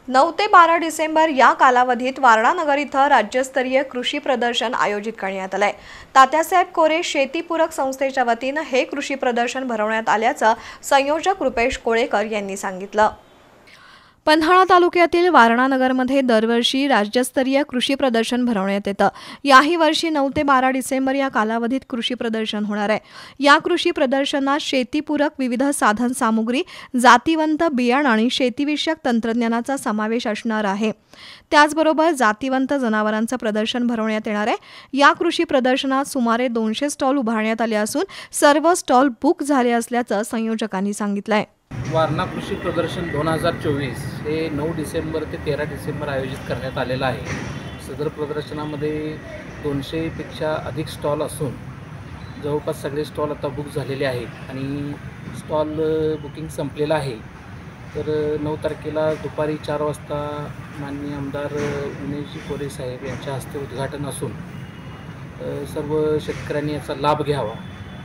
9 ते 12 डिसेंबर या कालावधीत वारणा नगर इथं राज्यस्तरीय कृषी प्रदर्शन आयोजित करण्यात आलंय। तात्यासाहेब कोरे शेतीपूरक संस्थेच्या वतीनं हे कृषी प्रदर्शन भरवण्यात आल्याचं संयोजक रुपेश कोळेकर यांनी सांगितलं। पन्हाळा तालुक्यातील वारणा नगरमध्ये दरवर्षी राज्यस्तरीय कृषी प्रदर्शन भरवण्यात येतं। याही वर्षी 9 ते 12 डिसेंबर या कालावधीत कृषी प्रदर्शन होणार आहे। या कृषी प्रदर्शनात शेतीपूरक विविध साधन सामुग्री, जातीवंत बियाणं आणि शेतीविषयक तंत्रज्ञानाचा समावेश असणार आहे। त्याचबरोबर जातीवंत जनावरांचं प्रदर्शन भरवण्यात येणार आहे। या कृषी प्रदर्शनात सुमारे 200 स्टॉल उभारण्यात आले असून सर्व स्टॉल बुक झाले असल्याचं संयोजकांनी सांगितलंय। वारणा कृषी प्रदर्शन 2024 हे 9 डिसेंबर ते 13 डिसेंबर आयोजित करण्यात आलेलं आहे। सदर प्रदर्शनामध्ये 200पेक्षा अधिक स्टॉल असून जवळपास सगळे स्टॉल आता बुक झालेले आहेत आणि स्टॉल बुकिंग संपलेलं आहे। तर 9 तारखेला दुपारी 4 वाजता माननीय आमदार उमेशजी कोरे साहेब यांच्या हस्ते उद्घाटन असून सर्व शेतकऱ्यांनी याचा लाभ घ्यावा